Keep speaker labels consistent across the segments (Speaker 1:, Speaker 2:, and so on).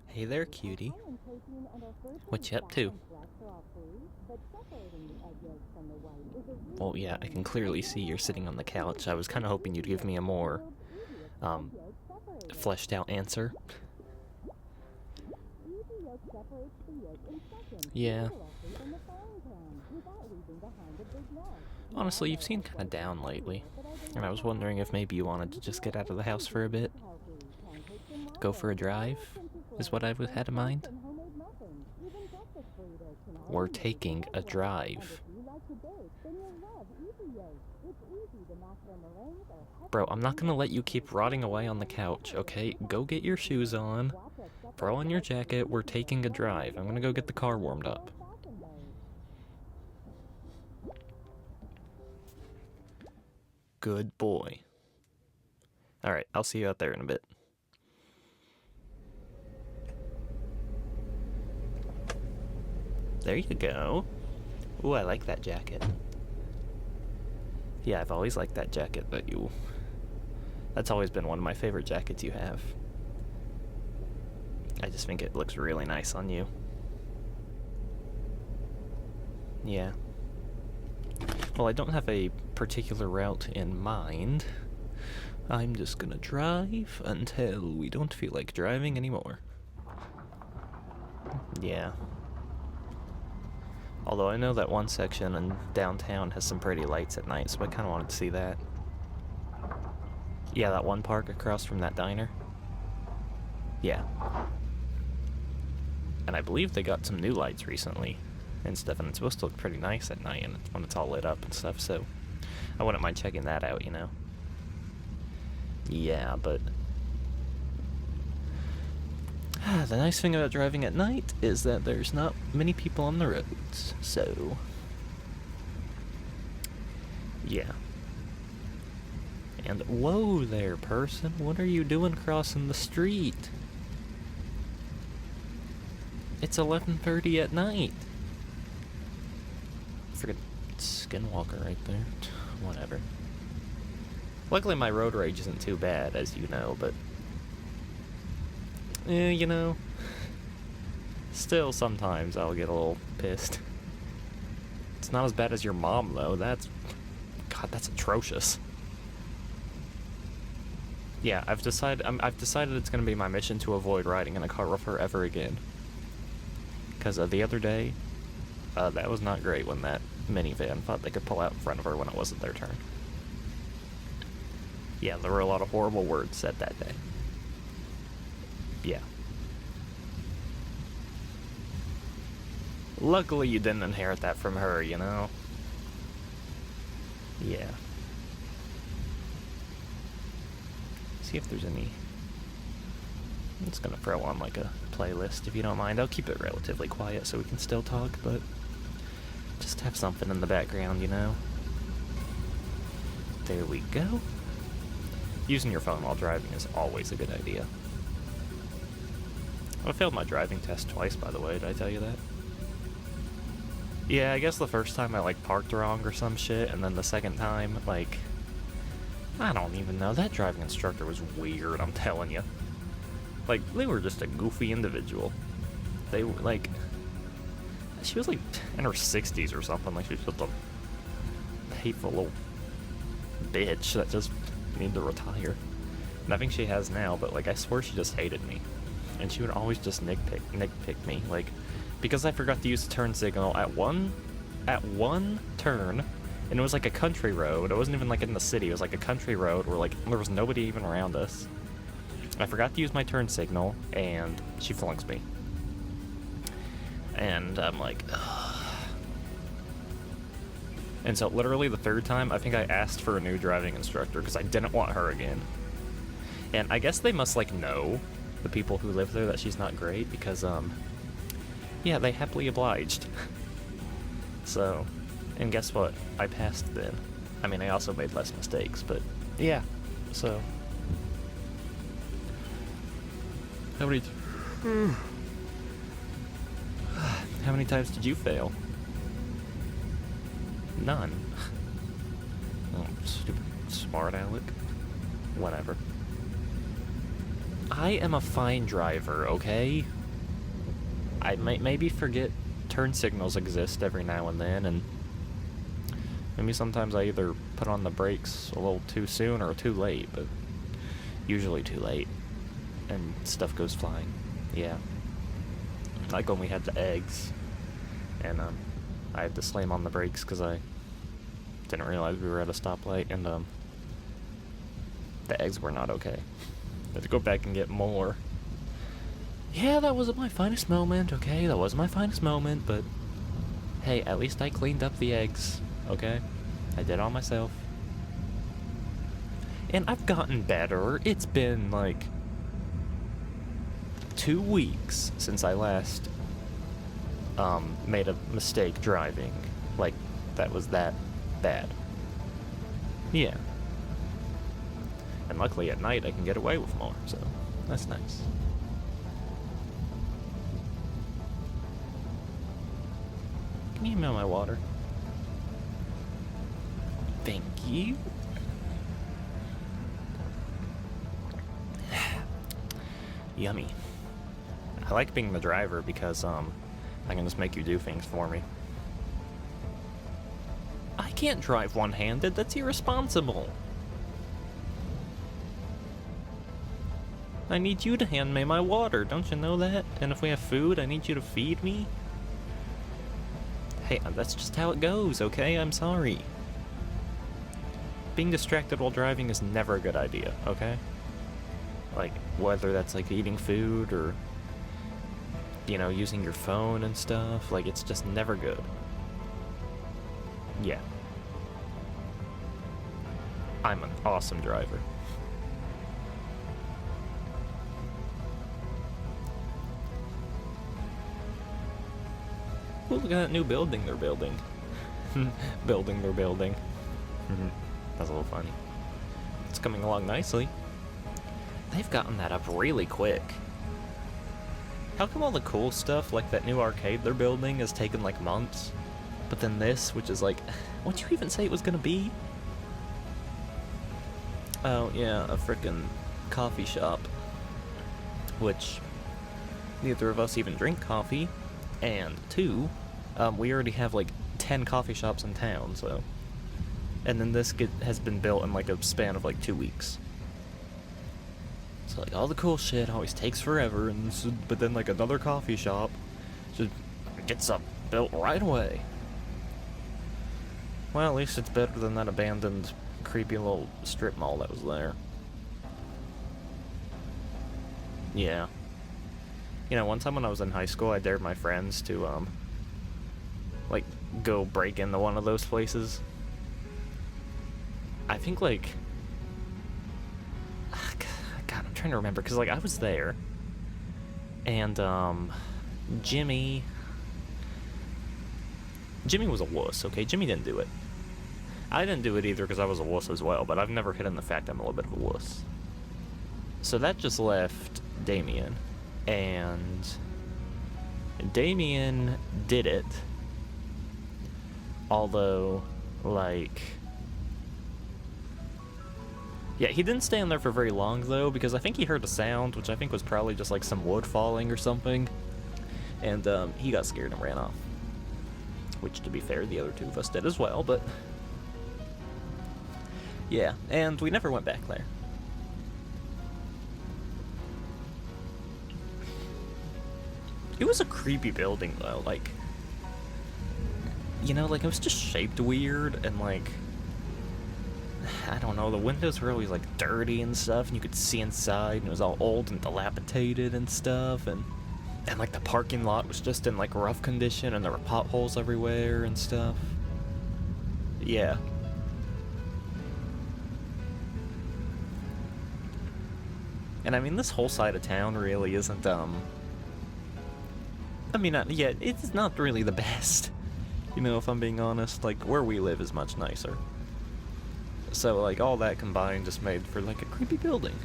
Speaker 1: Hey there, cutie. What you up to? Well, yeah, I can clearly see you're sitting on the couch. I was kind of hoping you'd give me a more, fleshed out answer. Yeah. Honestly, you've seemed kind of down lately. And I was wondering if maybe you wanted to just get out of the house for a bit. Go for a drive, is what I had in mind. We're taking a drive. Bro, I'm not gonna let you keep rotting away on the couch, okay? Go get your shoes on, throw on your jacket, we're taking a drive. I'm gonna go get the car warmed up. Good boy. Alright, I'll see you out there in a bit. There you go. Ooh, I like that jacket. Yeah, I've always liked that jacket that's always been one of my favorite jackets you have. I just think it looks really nice on you. Yeah. Well, I don't have a particular route in mind. I'm just gonna drive until we don't feel like driving anymore. Yeah. Although I know that one section in downtown has some pretty lights at night, so I kind of wanted to see that. Yeah, that one park across from that diner. Yeah. And I believe they got some new lights recently and stuff, and it's supposed to look pretty nice at night and when it's all lit up and stuff, so I wouldn't mind checking that out, you know? Yeah, but the nice thing about driving at night is that there's not many people on the roads, so yeah. And whoa there, person, what are you doing crossing the street? It's 11:30 at night. Friggin' skinwalker right there. Whatever. Luckily my road rage isn't too bad, as you know, but you know, still sometimes I'll get a little pissed. It's not as bad as your mom, though. God, that's atrocious. Yeah, I've decided it's gonna be my mission to avoid riding in a car with her ever again. Because the other day, that was not great when that minivan thought they could pull out in front of her when it wasn't their turn. Yeah, there were a lot of horrible words said that day. Yeah. Luckily you didn't inherit that from her, you know? Yeah. See if there's any... I'm just gonna throw on like a playlist if you don't mind. I'll keep it relatively quiet so we can still talk, but just have something in the background, you know? There we go. Using your phone while driving is always a good idea. I failed my driving test twice, by the way. Did I tell you that? Yeah, I guess the first time I, like, parked wrong or some shit, and then the second time, like... I don't even know. That driving instructor was weird, I'm telling you. Like, they were just a goofy individual. They were, like... She was, like, in her 60s or something. Like, she was just a hateful little bitch that just needed to retire. And I think she has now, but, like, I swear she just hated me. And she would always just nitpick me, like, because I forgot to use the turn signal at one turn, and it was like a country road. It wasn't even like in the city. It was like a country road where like there was nobody even around us. I forgot to use my turn signal, and she flunks me. And I'm like, ugh. And so literally the third time, I think I asked for a new driving instructor because I didn't want her again. And I guess they must like know the people who live there that she's not great because yeah, they happily obliged. So, and guess what? I passed then. I mean, I also made less mistakes, but yeah. So, how many times did you fail? None. Oh, stupid smart aleck. Whatever. I am a fine driver, okay? I might maybe forget turn signals exist every now and then, and maybe sometimes I either put on the brakes a little too soon or too late, but usually too late, and stuff goes flying. Yeah. Like when we had the eggs, and I had to slam on the brakes because I didn't realize we were at a stoplight, and the eggs were not okay. I had to go back and get more. Yeah, that wasn't my finest moment, okay? That wasn't my finest moment, but hey, at least I cleaned up the eggs, okay? I did it all myself. And I've gotten better. It's been like 2 weeks since I last made a mistake driving. Like, that was that bad. Yeah. And luckily at night I can get away with more, so that's nice. Can you smell my water? Thank you. Yummy. I like being the driver because I can just make you do things for me. I can't drive one-handed, that's irresponsible. I need you to hand me my water, don't you know that? And if we have food, I need you to feed me. Hey, that's just how it goes, okay? I'm sorry. Being distracted while driving is never a good idea, okay? Like, whether that's like eating food or, you know, using your phone and stuff, like, it's just never good. Yeah. I'm an awesome driver. Ooh, look at that new building they're building. Building they're building. That's a little funny. It's coming along nicely. They've gotten that up really quick. How come all the cool stuff, like that new arcade they're building, has taken like months? But then this, which is like, what'd you even say it was gonna be? Oh yeah, a frickin' coffee shop. Which, neither of us even drink coffee. And 2, we already have like 10 coffee shops in town, so. And then this has been built in like a span of like 2 weeks. So like all the cool shit always takes forever, and but then like another coffee shop just gets up built right away. Well, at least it's better than that abandoned, creepy little strip mall that was there. Yeah. You know, one time when I was in high school, I dared my friends to, like, go break into one of those places. I think, like, God, I'm trying to remember, because, like, I was there, and, Jimmy was a wuss, okay? Jimmy didn't do it. I didn't do it either because I was a wuss as well, but I've never hidden the fact I'm a little bit of a wuss. So that just left Damien. And Damien did it, although, like, yeah, he didn't stay in there for very long, though, because I think he heard a sound, which I think was probably just, like, some wood falling or something, and, he got scared and ran off, which, to be fair, the other 2 of us did as well, but, yeah, and we never went back there. It was a creepy building, though, like, you know, like, it was just shaped weird, and, like, I don't know, the windows were always, like, dirty and stuff, and you could see inside, and it was all old and dilapidated and stuff, and like, the parking lot was just in, like, rough condition, and there were potholes everywhere and stuff. Yeah. And, I mean, this whole side of town really isn't, I mean, yeah, it's not really the best. You know, if I'm being honest, like, where we live is much nicer. So, like, all that combined just made for, like, a creepy building.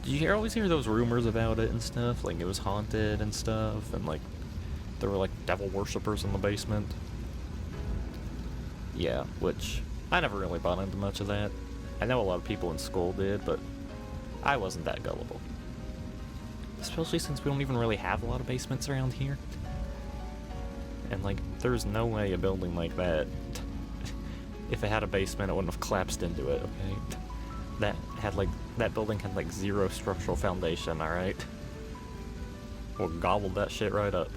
Speaker 1: Did you always hear those rumors about it and stuff? Like, it was haunted and stuff, and, like, there were, like, devil worshippers in the basement. Yeah, which I never really bought into much of that. I know a lot of people in school did, but I wasn't that gullible. Especially since we don't even really have a lot of basements around here. And, like, there's no way a building like that, if it had a basement, it wouldn't have collapsed into it, okay? That building had, like, 0 structural foundation, alright? Well, gobbled that shit right up.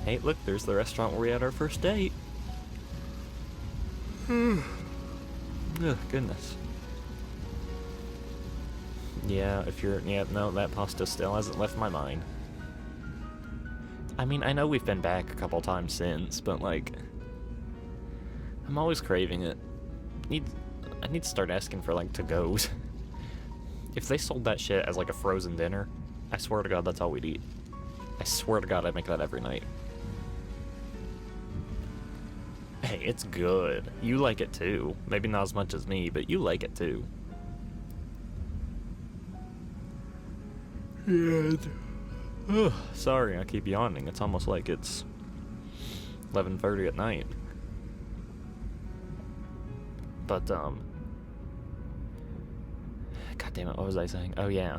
Speaker 1: Hey, look, there's the restaurant where we had our first date. Ugh, goodness. Yeah, no, that pasta still hasn't left my mind. I mean, I know we've been back a couple times since, but, like, I'm always craving it. I need to start asking for, like, to-goes. If they sold that shit as, like, a frozen dinner, I swear to God that's all we'd eat. I swear to God I'd make that every night. Hey, it's good. You like it too. Maybe not as much as me, but you like it too. Yeah. Sorry, I keep yawning. It's almost like it's 11:30 at night. But, God damn it, what was I saying? Oh, yeah.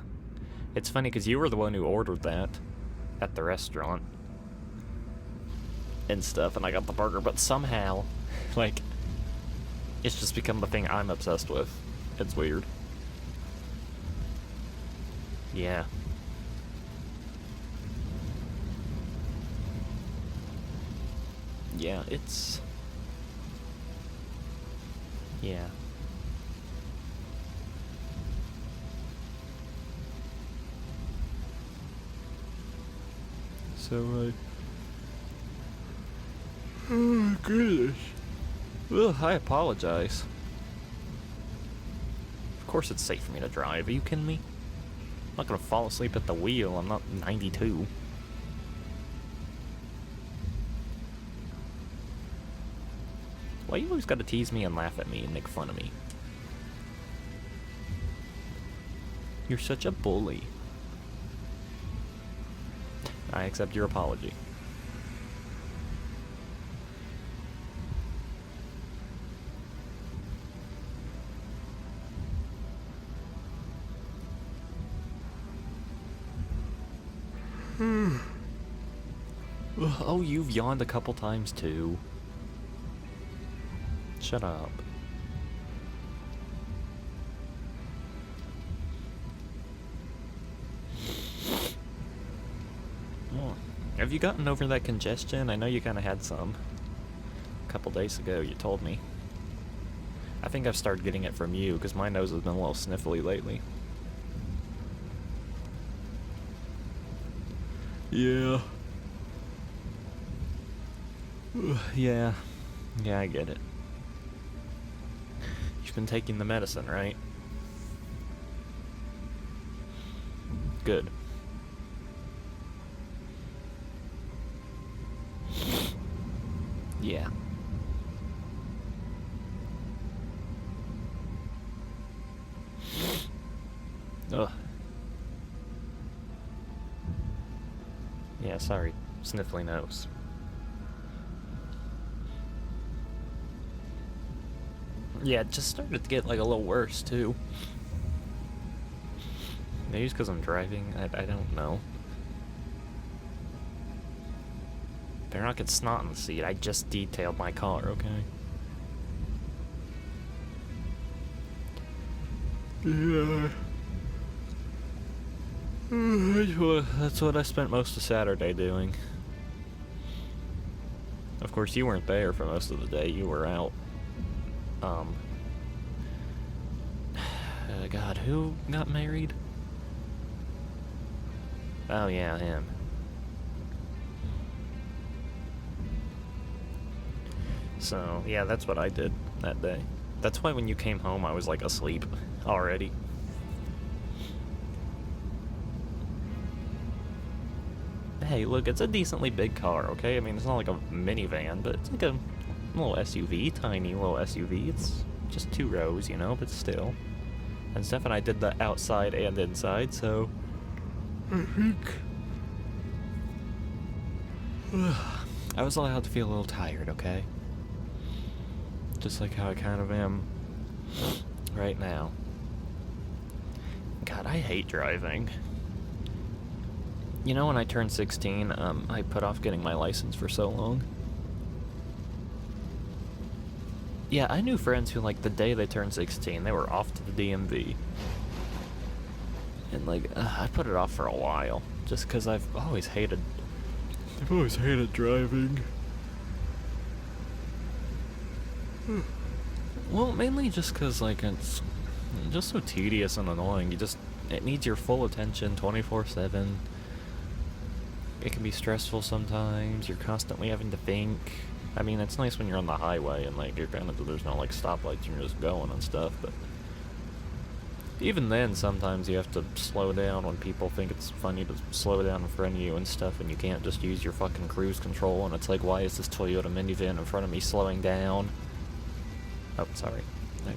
Speaker 1: It's funny, because you were the one who ordered that at the restaurant and stuff, and I got the burger, but somehow, like, it's just become the thing I'm obsessed with. It's weird. Yeah. Yeah, it's... Yeah. So, oh, goodness. Ugh, I apologize. Of course it's safe for me to drive. Are you kidding me? I'm not gonna fall asleep at the wheel. I'm not 92. Why you always gotta tease me and laugh at me and make fun of me? You're such a bully. I accept your apology. Oh, you've yawned a couple times too. Shut up. Oh. Have you gotten over that congestion? I know you kind of had some. A couple days ago, you told me. I think I've started getting it from you, because my nose has been a little sniffly lately. Yeah. Yeah. Yeah, I get it. You've been taking the medicine, right? Good. Yeah. Ugh. Yeah, sorry. Sniffly nose. Yeah, it just started to get, like, a little worse, too. Maybe it's because I'm driving. I don't know. Better not get snot on the seat. I just detailed my car, okay? Yeah. That's what I spent most of Saturday doing. Of course, you weren't there for most of the day. You were out. God, who got married? Oh yeah, him. So, yeah, that's what I did that day. That's why when you came home, I was, like, asleep already. Hey, look, it's a decently big car, okay? I mean, it's not like a minivan, but it's like a little SUV, tiny little SUV. It's just 2 rows, you know, but still. And Steph and I did the outside and inside, so I think I was allowed to feel a little tired, okay? Just like how I kind of am right now. God, I hate driving. You know, when I turned 16, I put off getting my license for so long. Yeah, I knew friends who, like, the day they turned 16, they were off to the DMV. And, like, I put it off for a while, just because I've always hated driving. Well, mainly just because, like, it's just so tedious and annoying. It needs your full attention 24/7. It can be stressful sometimes. You're constantly having to think. I mean, it's nice when you're on the highway and, like, there's no, like, stoplights and you're just going and stuff, but even then, sometimes you have to slow down when people think it's funny to slow down in front of you and stuff, and you can't just use your fucking cruise control, and it's like, why is this Toyota minivan in front of me slowing down? Oh, sorry. I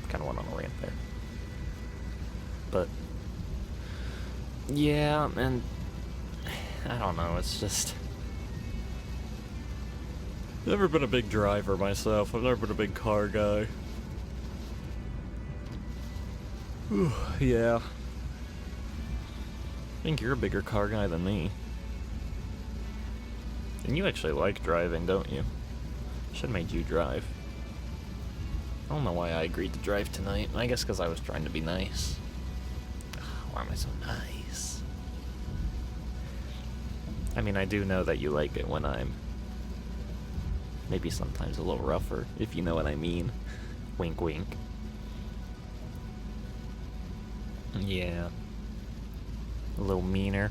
Speaker 1: kind of went on a rant there. But yeah, and I don't know, it's just... Never been a big driver myself. I've never been a big car guy. Yeah. I think you're a bigger car guy than me. And you actually like driving, don't you? Should've made you drive. I don't know why I agreed to drive tonight. I guess because I was trying to be nice. Why am I so nice? I mean, I do know that you like it when I'm maybe sometimes a little rougher, if you know what I mean. Wink, wink. Yeah. A little meaner.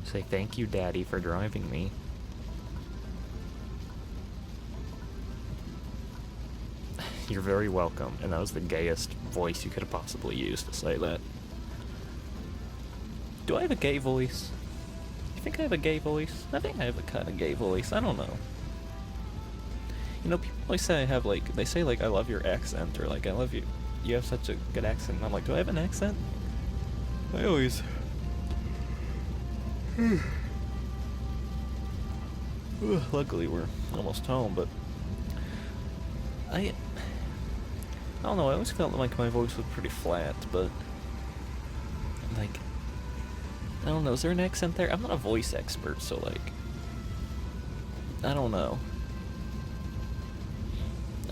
Speaker 1: Say thank you, Daddy, for driving me. You're very welcome. And that was the gayest voice you could have possibly used to say that. Do I have a gay voice? You think I have a gay voice? I think I have a kind of gay voice. I don't know. You know, people always say I have, like, they say, like, I love your accent, or, like, I love you. You have such a good accent. And I'm like, do I have an accent? I always... Luckily, we're almost home, but... I don't know, I always felt like my voice was pretty flat, but... Like... I don't know, is there an accent there? I'm not a voice expert, so, like... I don't know.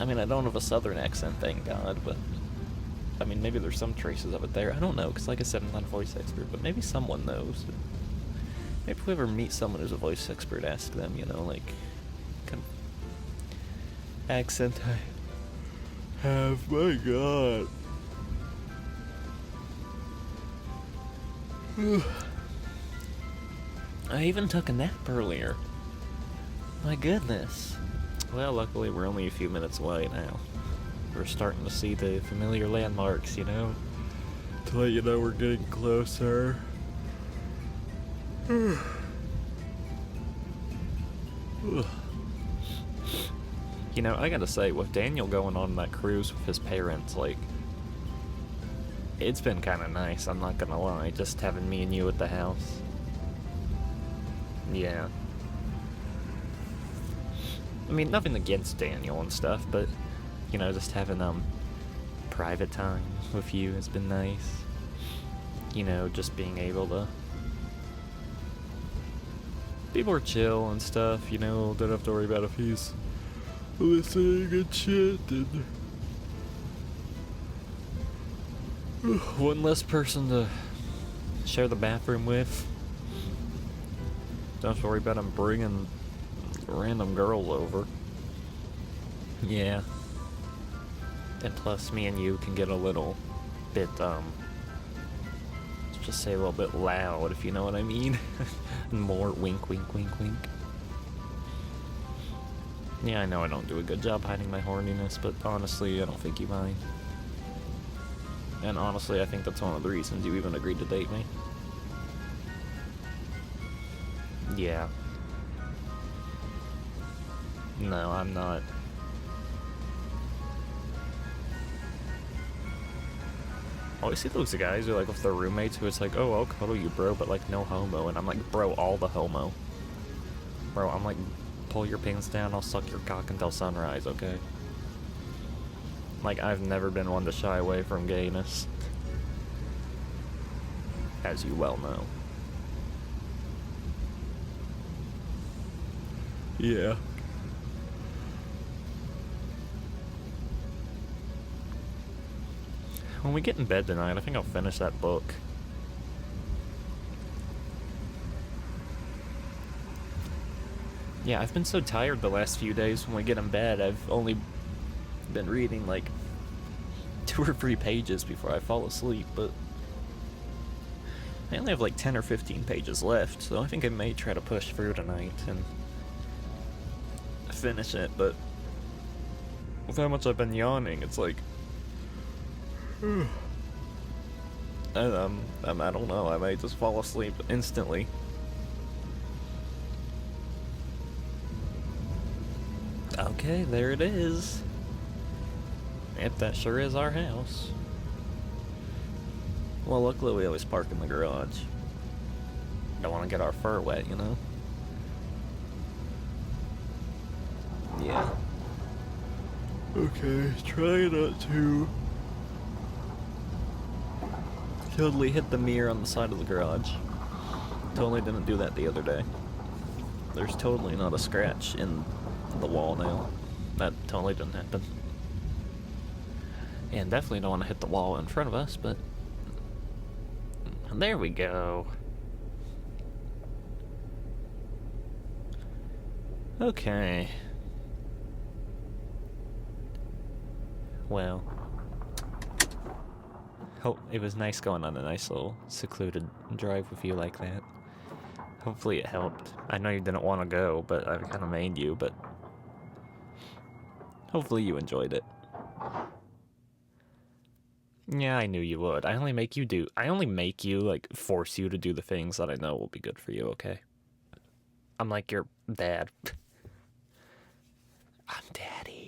Speaker 1: I mean, I don't have a southern accent, thank God, but... I mean, maybe there's some traces of it there. I don't know, because like I said, I'm not a voice expert, but maybe someone knows. Maybe if we ever meet someone who's a voice expert, ask them, you know, like... kind of accent I have, my God. I even took a nap earlier. My goodness. Well, luckily we're only a few minutes away now. We're starting to see the familiar landmarks, you know? To let you know we're getting closer. You know, I gotta say, with Daniel going on that cruise with his parents, like... It's been kinda nice, I'm not gonna lie, just having me and you at the house. Yeah. I mean, nothing against Daniel and stuff, but, you know, just having, private time with you has been nice. You know, just being able to be more chill and stuff, you know, don't have to worry about if he's listening and shit, and one less person to share the bathroom with. Don't have to worry about him bringing random girls over. Yeah. And plus, me and you can get a little bit, let's just say a little bit loud, if you know what I mean. And more wink, wink, wink, wink. Yeah, I know I don't do a good job hiding my horniness, but honestly, I don't think you mind. And honestly, I think that's one of the reasons you even agreed to date me. Yeah. No, I'm not. always see those guys who, like, with their roommates who it's like, oh, I'll cuddle you, bro, but, like, no homo. And I'm like, bro, all the homo. Bro, I'm like, pull your pants down, I'll suck your cock until sunrise, okay? Like, I've never been one to shy away from gayness. As you well know. Yeah. When we get in bed tonight, I think I'll finish that book. Yeah, I've been so tired the last few days. When we get in bed, I've only been reading like 2 or 3 pages before I fall asleep, but I only have like 10 or 15 pages left, so I think I may try to push through tonight and finish it, but with how much I've been yawning, it's like I don't know, I might just fall asleep instantly. Okay, there it is. Yep, that sure is our house. Well, luckily we always park in the garage. Don't want to get our fur wet, you know? Yeah. Okay, try not to totally hit the mirror on the side of the garage. Totally didn't do that the other day. There's totally not a scratch in the wall now. That totally didn't happen. And definitely don't want to hit the wall in front of us, but there we go. Okay. Well, it was nice going on a nice little secluded drive with you like that. Hopefully it helped. I know you didn't want to go, but I kind of made you, but hopefully you enjoyed it. Yeah, I knew you would. I only make you, like, force you to do the things that I know will be good for you, okay? I'm like your dad. I'm daddy.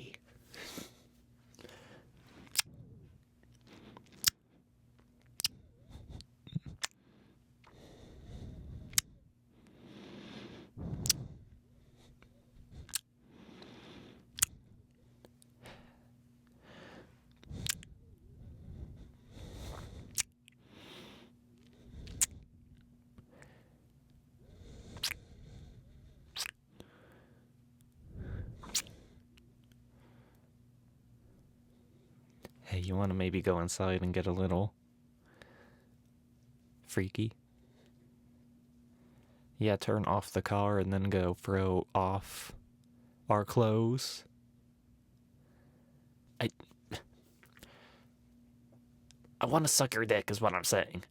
Speaker 1: Hey, you want to maybe go inside and get a little freaky? Yeah, turn off the car and then go throw off our clothes. I want to suck your dick is what I'm saying.